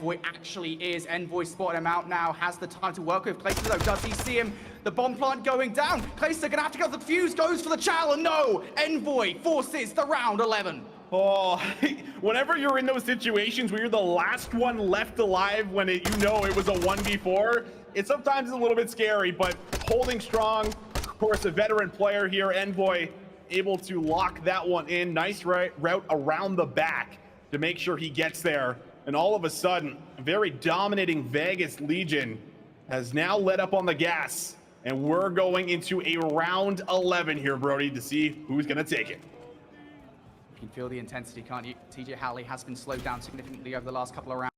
Envoy actually is. Envoy spotted him out now, has the time to work with Clayster though. Does he see him? The bomb plant going down. Clayster gonna have to go for the fuse, goes for the challenge. No! Envoy forces the round 11. Oh, whenever you're in those situations where you're the last one left alive when it was a 1v4, it sometimes is a little bit scary, but holding strong. Of course, a veteran player here, Envoy, able to lock that one in. Nice route around the back to make sure he gets there. And all of a sudden, a very dominating Vegas Legion has now let up on the gas. And we're going into a round 11 here, Brody, to see who's going to take it. You can feel the intensity, can't you? TJ Halley has been slowed down significantly over the last couple of rounds.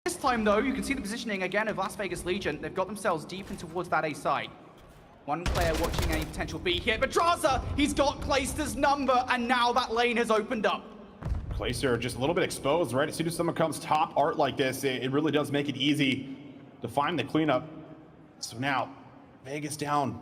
This time, though, you can see the positioning again of Las Vegas Legion. They've got themselves deep in towards that A side. One player watching any potential B here, but Draza, he's got Clayster's number, and now that lane has opened up. Clayster just a little bit exposed, right? As soon as someone comes top art like this, it really does make it easy to find the cleanup. So now, Vegas down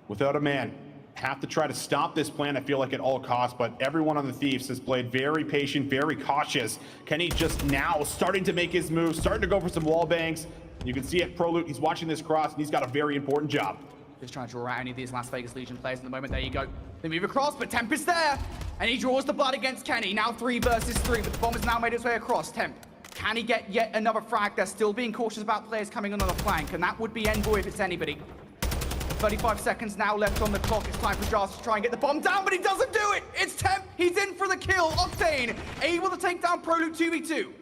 without a man. Have to try to stop this plan, I feel like, at all costs, but everyone on the Thieves has played very patient, very cautious. Kenny just now starting to make his moves, starting to go for some wall bangs. You can see at ProLoot, he's watching this cross, and he's got a very important job. Just trying to draw out any of these Las Vegas Legion players at the moment. There you go. They move across, but Temp is there. And he draws the blood against Kenny. Now 3 versus 3, but the bomb has now made its way across. Temp, can he get yet another frag? They're still being cautious about players coming on the flank, and that would be Envoy if it's anybody. 35 seconds now left on the clock. It's time for Jas to try and get the bomb down, but he doesn't do it. It's Temp. He's in for the kill. Octane able to take down ProLoot 2v2.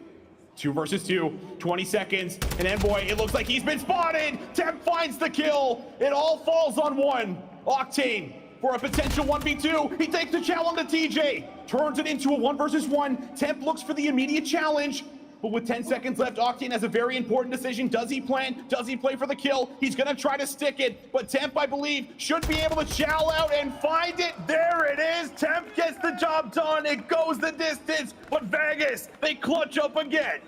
2 versus 2, 20 seconds, and Envoy, it looks like he's been spotted. Temp finds the kill. It all falls on one. Octane for a potential 1v2. He takes the challenge to TJ, turns it into a 1 versus 1. Temp looks for the immediate challenge, but with 10 seconds left, Octane has a very important decision. Does he plan? Does he play for the kill? He's gonna try to stick it, but Temp, I believe, should be able to chow out and find it. There it is. Temp gets the job done. It goes the distance, but Vegas, they clutch up again.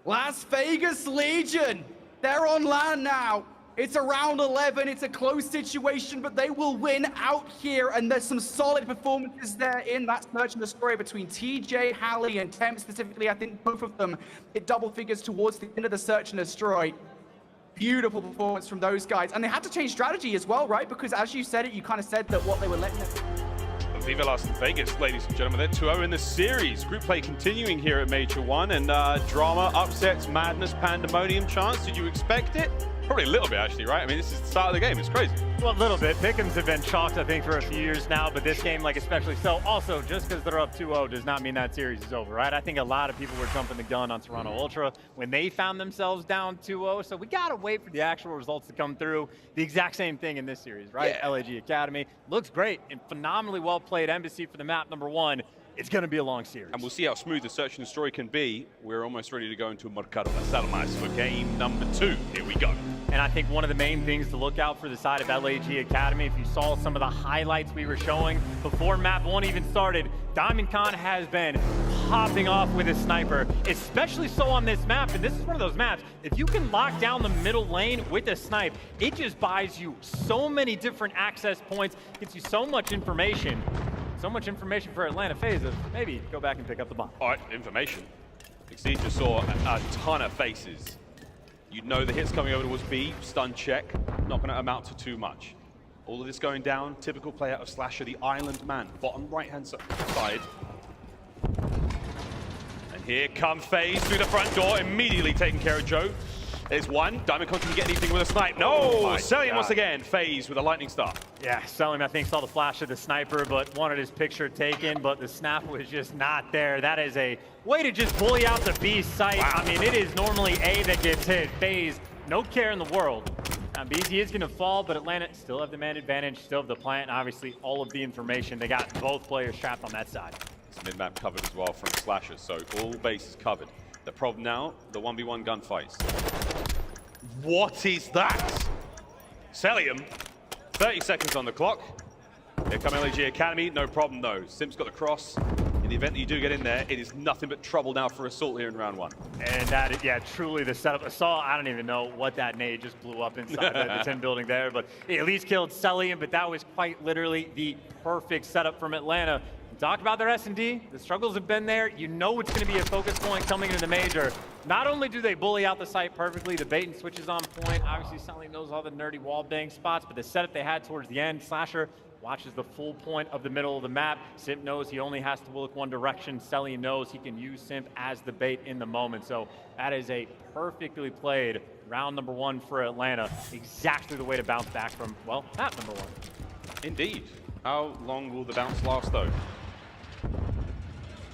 Las Vegas Legion, they're on land now. It's a round 11, it's a close situation, but they will win out here, and there's some solid performances there in that search and destroy between TJ, Halley, and Temp specifically. I think both of them hit double figures towards the end of the search and destroy. Beautiful performance from those guys, and they had to change strategy as well, right? Because as you said it, you kind of said that what they were letting them... Viva Las Vegas, ladies and gentlemen. They're 2-0 in the series. Group play continuing here at Major 1, and drama, upsets, madness, pandemonium chance. Did you expect it? Probably a little bit, actually, right? I mean, this is the start of the game. It's crazy. Well, a little bit. Pick'ems have been chalked, I think, for a few years now, but this game, like, especially so. Also, just because they're up 2-0 does not mean that series is over, right? I think a lot of people were jumping the gun on Toronto Ultra when they found themselves down 2-0, so we got to wait for the actual results to come through. The exact same thing in this series, right? Yeah. LAG Academy looks great and phenomenally well played. Embassy for the map #1. It's going to be a long series. And we'll see how smooth the search and destroy can be. We're almost ready to go into Mercado Las Almas for game #2. Here we go. And I think one of the main things to look out for the side of LAG Academy, if you saw some of the highlights we were showing before map 1 even started, Diamond Khan has been popping off with his sniper, especially so on this map. And this is one of those maps, if you can lock down the middle lane with a snipe, it just buys you so many different access points, gets you so much information. So much information for Atlanta FaZe of maybe go back and pick up the bomb. All right, information. Exceed just saw a ton of faces. You'd know the hits coming over towards B, stun check, not going to amount to too much. All of this going down, typical play out of Slasher, the island man, bottom right-hand side. And here come FaZe through the front door, immediately taking care of Joe. There's one. Diamond Con can get anything with a snipe. No! Selling once again. FaZe with a lightning star. Yeah, Selling, I think, saw the flash of the sniper, but wanted his picture taken, but the snap was just not there. That is a way to just bully out the B site. Wow. I mean, it is normally A that gets hit. FaZe, no care in the world. BZ is going to fall, but Atlanta still have the man advantage, still have the plant, and obviously all of the information. They got both players trapped on that side. It's mid-map covered as well from Slasher, so all bases covered. The problem now, the 1v1 gunfights. What is that? Celium, 30 seconds on the clock. Here come LAG Academy, no problem though. Simp's got the cross. In the event that you do get in there, it is nothing but trouble now for Assault here in round 1. And that is, yeah, truly the setup. Assault, I don't even know what that nade just blew up inside the 10 building there, but it at least killed Celium, but that was quite literally the perfect setup from Atlanta. talked about their S&D. The struggles have been there. You know it's going to be a focus point coming into the major. Not only do they bully out the site perfectly, the bait and switch is on point. Obviously, Sully knows all the nerdy wall bang spots, but the setup they had towards the end, Slasher watches the full point of the middle of the map. Simp knows he only has to look one direction. Sully knows he can use Simp as the bait in the moment. So that is a perfectly played round number 1 for Atlanta. Exactly the way to bounce back from, well, map number 1. Indeed. How long will the bounce last, though?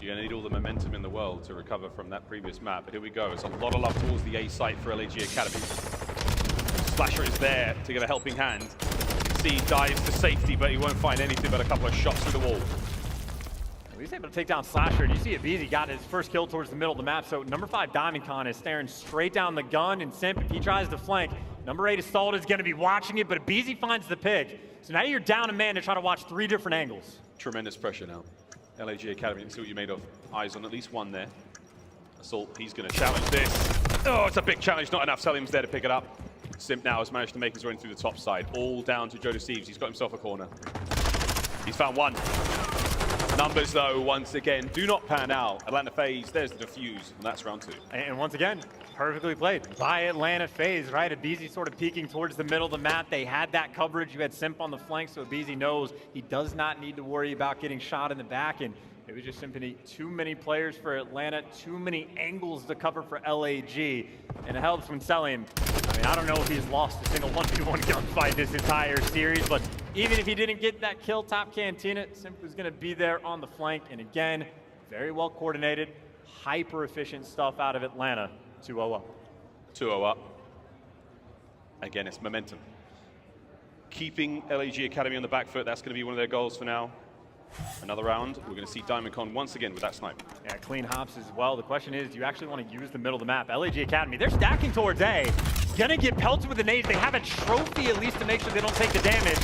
You're going to need all the momentum in the world to recover from that previous map. But here we go. It's a lot of love towards the A site for LAG Academy. Slasher is there to get a helping hand. He dives to safety, but he won't find anything but a couple of shots through the wall. He's able to take down Slasher, and you see it, Beezy got his first kill towards the middle of the map, so number 5 Diamond Con is staring straight down the gun, and Simp, if he tries to flank, number 8 Assault is going to be watching it, but Beezy finds the pick. So now you're down a man to try to watch 3 different angles. Tremendous pressure now. LAG Academy, let's see what you made of. Eyes on at least one there. Assault, he's going to challenge this. Oh, it's a big challenge, not enough. Selim's there to pick it up. Simp now has managed to make his way through the top side. All down to Joe Deceives. He's got himself a corner. He's found one. Numbers, though, once again, do not pan out. Atlanta FaZe, there's the defuse, and that's round 2. And once again, perfectly played by Atlanta FaZe, right? Abizi sort of peeking towards the middle of the map. They had that coverage. You had Simp on the flank, so Abizi knows he does not need to worry about getting shot in the back. And it was just simply too many players for Atlanta, too many angles to cover for LAG. And it helps when Selim, I mean, I don't know if he's lost a single 1v1 gunfight this entire series, but even if he didn't get that kill top Cantina, Simp was going to be there on the flank. And again, very well coordinated, hyper efficient stuff out of Atlanta. 2-0 up. 2-0 up. Again, it's momentum. Keeping LAG Academy on the back foot, that's going to be one of their goals for now. Another round, we're going to see Diamond Con once again with that snipe. Yeah, clean hops as well. The question is, do you actually want to use the middle of the map? LAG Academy, they're stacking towards A. Gonna get pelted with the nades. They have a trophy at least to make sure they don't take the damage.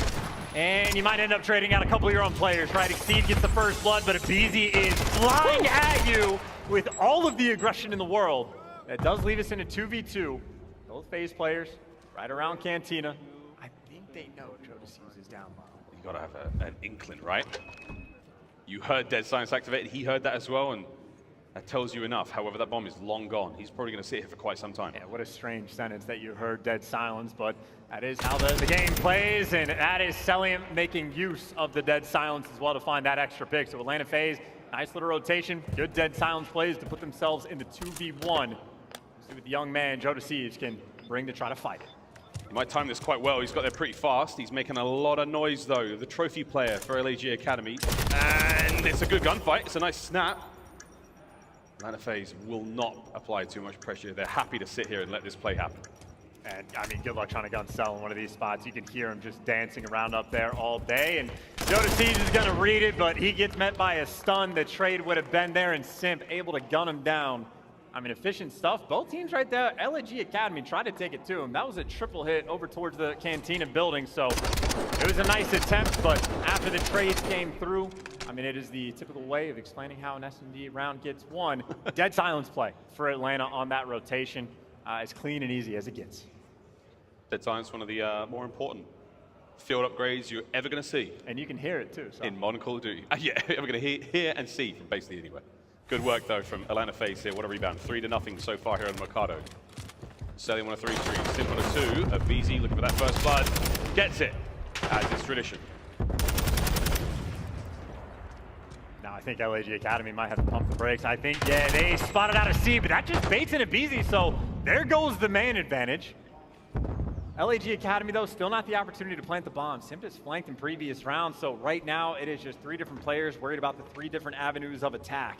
And you might end up trading out a couple of your own players, right? Exceed gets the first blood, but Abizi is flying at you with all of the aggression in the world. That does leave us in a 2v2. Both FaZe players right around Cantina. I think they know Joe Deceives is down low. You gotta have an inkling, right? You heard Dead Silence activated, he heard that as well, and that tells you enough. However, that bomb is long gone. He's probably gonna sit here for quite some time. Yeah, what a strange sentence that you heard Dead Silence, but that is how the game plays, and that is Selim making use of the Dead Silence as well to find that extra pick. So Atlanta FaZe, nice little rotation, good Dead Silence plays to put themselves into 2v1. See what the young man, Joe Deceives, can bring to try to fight it. He might time this quite well. He's got there pretty fast. He's making a lot of noise, though. The trophy player for LAG Academy. And it's a good gunfight. It's a nice snap. Atlanta FaZe will not apply too much pressure. They're happy to sit here and let this play happen. And, I mean, good luck trying to gun sell in one of these spots. You can hear him just dancing around up there all day. And Joe Deceives is going to read it, but he gets met by a stun. The trade would have been there, and Simp able to gun him down. I mean, efficient stuff. Both teams right there. LAG Academy tried to take it to him. That was a triple hit over towards the Cantina building, so it was a nice attempt, but after the trades came through, I mean, it is the typical way of explaining how an S&D round gets won. Dead Silence play for Atlanta on that rotation. As clean and easy as it gets. Dead Silence, one of the more important field upgrades you're ever going to see. And you can hear it too. So. In modern Call of Duty. Yeah, we're going to hear and see from basically anywhere. Good work, though, from Atlanta FaZe here. What a rebound. 3-0 so far here on Mercado. Selling on a 3-3, Simp on a 2. Abizi looking for that first blood. Gets it, as is tradition. Now, I think LAG Academy might have to pump the brakes. I think, yeah, they spotted out a C, but that just baits in Abizi, so there goes the man advantage. LAG Academy, though, still not the opportunity to plant the bomb. Simp is flanked in previous rounds, so right now it is just 3 different players worried about the 3 different avenues of attack.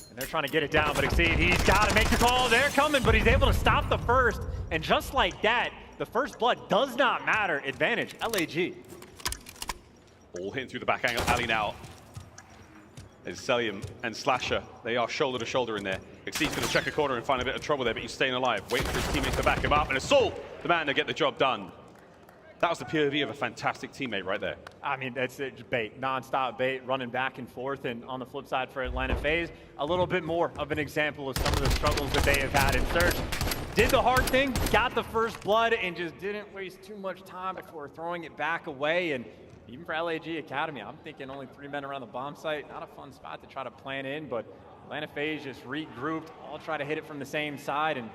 And they're trying to get it down, but Exceed, he's got to make the call. They're coming, but he's able to stop the first. And just like that, the first blood does not matter. Advantage, LAG. All hitting through the back angle alley now. There's Selim and Slasher. They are shoulder to shoulder in there. Exceed's going to check a corner and find a bit of trouble there, but he's staying alive, waiting for his teammates to back him up. And Assault, the man to get the job done. That was the POV of a fantastic teammate right there. I mean, that's bait, non-stop bait, running back and forth. And on the flip side for Atlanta FaZe, a little bit more of an example of some of the struggles that they have had in search. Did the hard thing, got the first blood, and just didn't waste too much time before throwing it back away. And even for LAG Academy, I'm thinking only 3 men around the bomb site. Not a fun spot to try to plan in, but Atlanta FaZe just regrouped, all try to hit it from the same side, and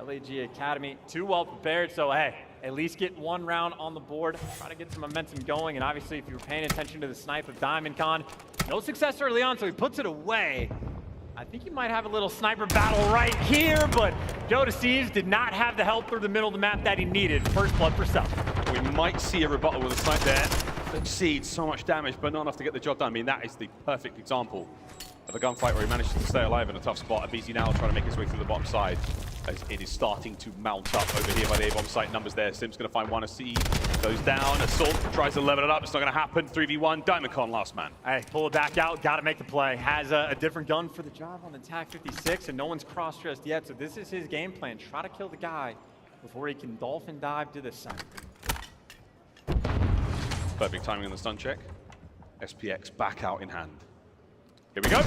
LAG Academy too well prepared, so hey, at least get 1 round on the board, try to get some momentum going, and obviously if you were paying attention to the snipe of Diamondcon, no success early on, so he puts it away. I think you might have a little sniper battle right here, but Joe Deceives did not have the help through the middle of the map that he needed. First blood for Self. We might see a rebuttal with a snipe there. Succeeds, so much damage, but not enough to get the job done. I mean, that is the perfect example of a gunfight where he manages to stay alive in a tough spot. BZ now trying to make his way through the bottom side as it is starting to mount up over here by the A-bomb site. Numbers there. Sim's going to find one. A C goes down. Assault tries to level it up. It's not going to happen. 3v1. Diamondcon last man. Hey, pull it back out. Got to make the play. Has a different gun for the job on the TAC 56, and no one's cross-dressed yet. So this is his game plan. Try to kill the guy before he can dolphin dive to the side. Perfect timing on the stun check. SPX back out in hand. Here we go.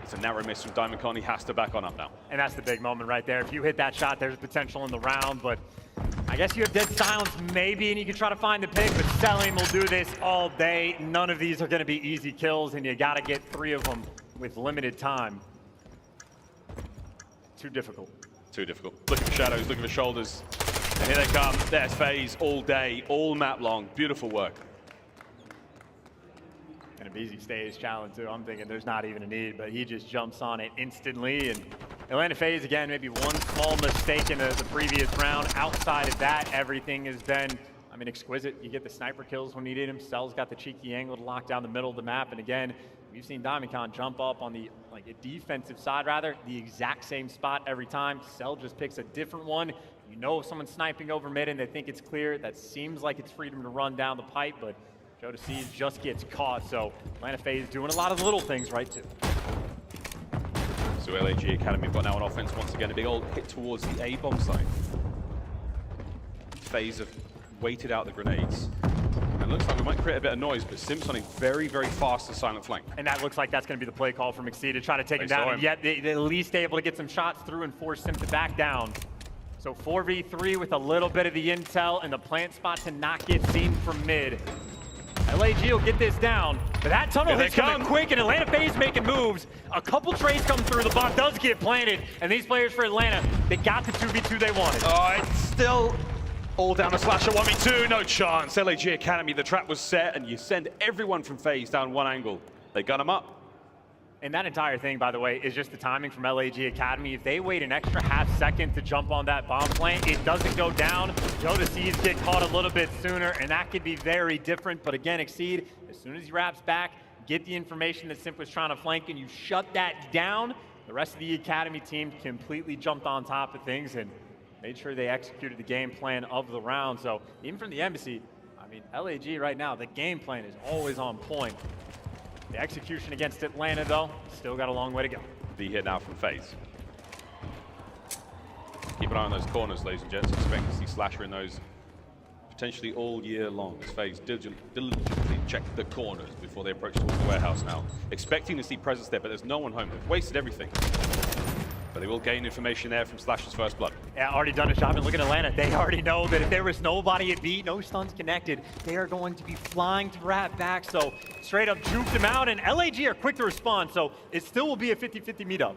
It's a narrow miss from Diamondcon. He has to back on up now. And that's the big moment right there. If you hit that shot, there's potential in the round, but I guess you have dead silence maybe, and you can try to find the pick, but Selim will do this all day. None of these are going to be easy kills, and you got to get 3 of them with limited time. Too difficult. Too difficult. Look at the shadows, look at the shoulders. And here they come. There's FaZe all day, all map long. Beautiful work. And a BZ stays challenge too. I'm thinking there's not even a need, but he just jumps on it instantly. And Atlanta FaZe, again, maybe one small mistake in the previous round. Outside of that, everything has been, I mean, exquisite. You get the sniper kills when needed him. Cell's got the cheeky angle to lock down the middle of the map. And again, we've seen Diamondcon jump up on the a defensive side, rather, the exact same spot every time. Cell just picks a different one. You know if someone's sniping over mid and they think it's clear, that seems like it's freedom to run down the pipe, but Joe Deceives just gets caught, so Atlanta FaZe doing a lot of the little things right too. So LAG Academy have got now on offense once again, a big old hit towards the A-bomb site. FaZe have waited out the grenades. And it looks like we might create a bit of noise, but Sim's on a very, very fast and silent flank. And that looks like that's going to be the play call from McSee to try to take him down, and yet they're at least able to get some shots through and force him to back down. So 4v3 with a little bit of the intel and the plant spot to not get seen from mid. LAG will get this down, but that tunnel hits coming quick, and Atlanta FaZe making moves. A couple trays come through, the bomb does get planted, and these players for Atlanta, they got the 2v2 they wanted. Oh, it's still all down to Slasher 1v2, no chance. LAG Academy, the trap was set, and you send everyone from FaZe down one angle. They gun him up. And that entire thing, by the way, is just the timing from LAG Academy. If they wait an extra half second to jump on that bomb plant, it doesn't go down. Joe Deceives get caught a little bit sooner, and that could be very different. But again, Exceed, as soon as he wraps back, get the information that Simp was trying to flank, and you shut that down, the rest of the Academy team completely jumped on top of things and made sure they executed the game plan of the round. So even from the Embassy, I mean, LAG right now, the game plan is always on point. The execution against Atlanta, though, still got a long way to go. The hit now from FaZe. Keep an eye on those corners, ladies and gents. Expect to see Slasher in those potentially all year long. As FaZe diligently check the corners before they approach towards the warehouse now. Expecting to see presence there, but there's no one home. They've wasted everything. But they will gain information there from Slasher's first blood. Yeah, already done a job, and look at Atlanta. They already know that if there was nobody at B, no stuns connected, they are going to be flying to wrap back. So straight up juked them out, and LAG are quick to respond, so it still will be a 50-50 meetup.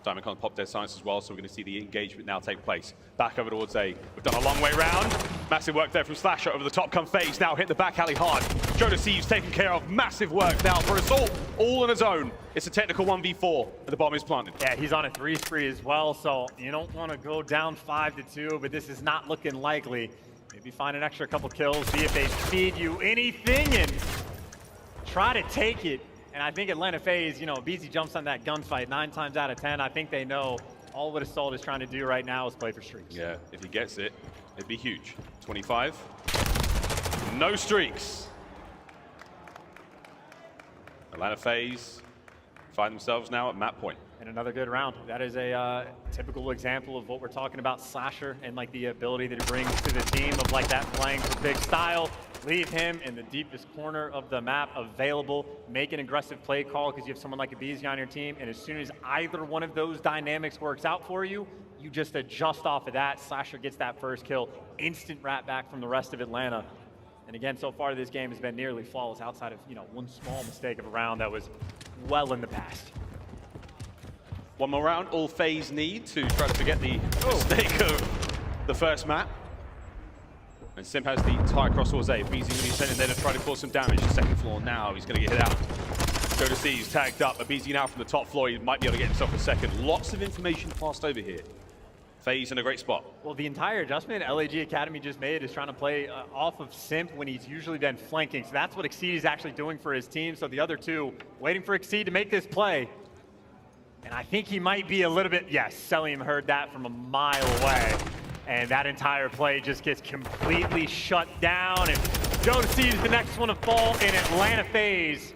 Diamondcon popped their science as well, so we're going to see the engagement now take place. Back over towards A. We've done a long way round. Massive work there from Slasher. Over the top come FaZe. Now hit the back alley hard. Joe Deceives taken care of. Massive work now for Assault, all on his own. It's a technical 1v4, and the bomb is planted. Yeah, he's on a 3 spree as well, so you don't want to go down 5-2, but this is not looking likely. Maybe find an extra couple kills, see if they feed you anything, and try to take it. And I think Atlanta FaZe, you know, BZ jumps on that gunfight 9 times out of 10. I think they know all what Assault is trying to do right now is play for streaks. Yeah, if he gets it, it'd be huge. 25. No streaks. Atlanta FaZe find themselves now at map point. And another good round. That is a typical example of what we're talking about, Slasher, and like the ability that he brings to the team of like that playing for big style. Leave him in the deepest corner of the map available. Make an aggressive play call because you have someone like a BZ on your team, and as soon as either one of those dynamics works out for you, you just adjust off of that. Slasher gets that first kill. Instant wrap back from the rest of Atlanta. And again, so far this game has been nearly flawless outside of, one small mistake of a round that was well in the past. One more round, all FaZe need to try to forget the mistake of the first map. And Simp has the tie across Orze. BZ going to be sending there to try to cause some damage. The second floor now, he's going to get hit out. Go to see, he's tagged up, but BZ now from the top floor, he might be able to get himself a second. Lots of information passed over here. FaZe in a great spot. Well, the entire adjustment LAG Academy just made is trying to play off of Simp when he's usually been flanking. So that's what Exceed is actually doing for his team. So the other two waiting for Exceed to make this play. And I think he might be a little bit, yes, Selim heard that from a mile away. And that entire play just gets completely shut down. And Go to see the next one to fall in Atlanta FaZe.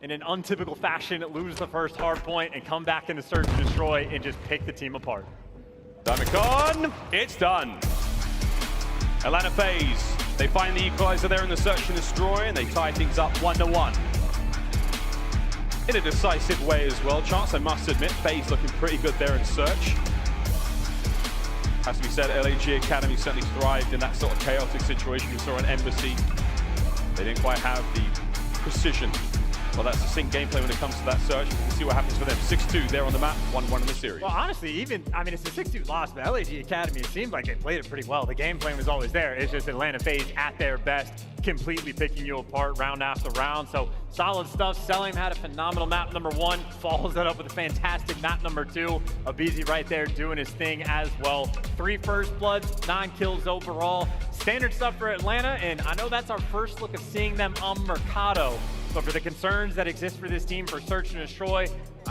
In an untypical fashion, lose the first hard point and come back into Search and Destroy and just pick the team apart. Diamond, it's done. Atlanta FaZe, they find the equalizer there in the Search and Destroy, and they tie things up 1-1. In a decisive way as well. Chance, I must admit, FaZe looking pretty good there in Search. Has to be said, LAG Academy certainly thrived in that sort of chaotic situation we saw in Embassy. They didn't quite have the precision. Well, that's succinct gameplay when it comes to that Search. We'll see what happens for them. 6-2 there on the map, 1-1 in the series. Well, honestly, it's a 6-2 loss, but LAG Academy, it seemed like they played it pretty well. The game plan was always there. It's just Atlanta FaZe at their best, completely picking you apart round after round. So solid stuff. Selim had a phenomenal map number 1, follows that up with a fantastic map number 2. Abizi right there doing his thing as well. 3 first bloods, 9 kills overall. Standard stuff for Atlanta, and I know that's our first look of seeing them on Mercado. But for the concerns that exist for this team for Search and Destroy,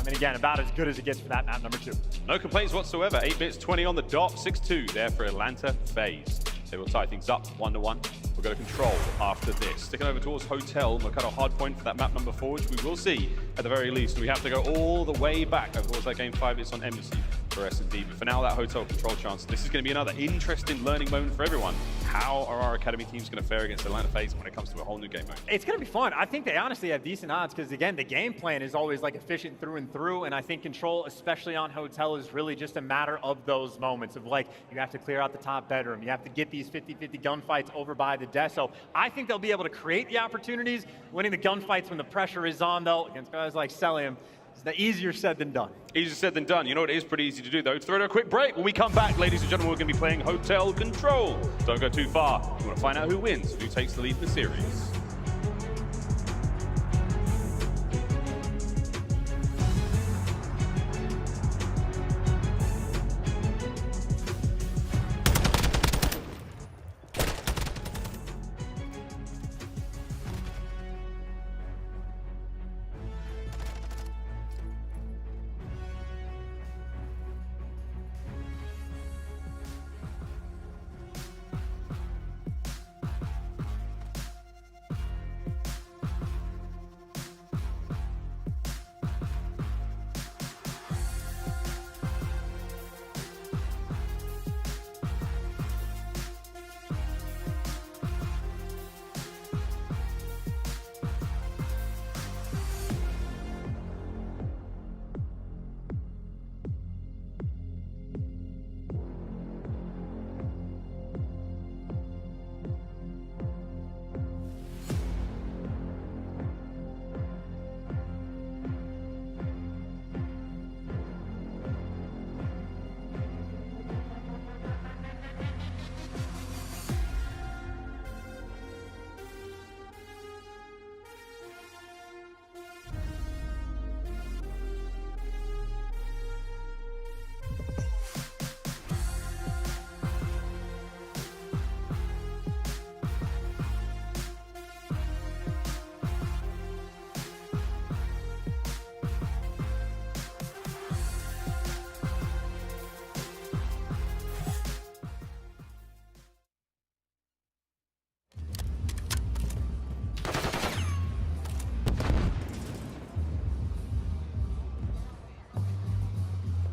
again, about as good as it gets for that map number 2. No complaints whatsoever. 8 bits, 20 on the dot, 6-2 there for Atlanta FaZe. They will tie things up 1-1. We'll go to Control after this. Sticking over towards Hotel, Mercado hard point for that map number 4, which we will see at the very least. We have to go all the way back over towards that game 5. It's on Embassy for S&D. But for now, that Hotel Control chance. This is going to be another interesting learning moment for everyone. How are our Academy teams going to fare against Atlanta FaZe when it comes to a whole new game mode? It's going to be fun. I think they honestly have decent odds because, again, the game plan is always like efficient through and through. And I think Control, especially on Hotel, is really just a matter of those moments of like, you have to clear out the top bedroom. You have to get these 50-50 gunfights over by the desk. So I think they'll be able to create the opportunities. Winning the gunfights when the pressure is on, though, against guys like Selim, it's easier said than done. Easier said than done. You know what, it is pretty easy to do, though. Throw it a quick break. When we come back, ladies and gentlemen, we're going to be playing Hotel Control. Don't go too far. We want to find out who wins, who takes the lead in the series.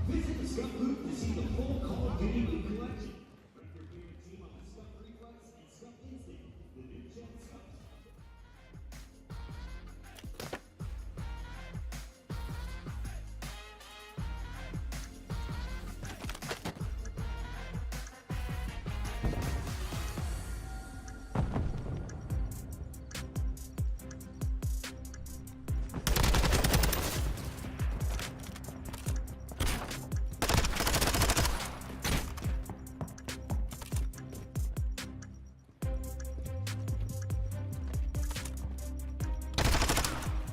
Visit the Scout booth to see the full Call of Duty collection.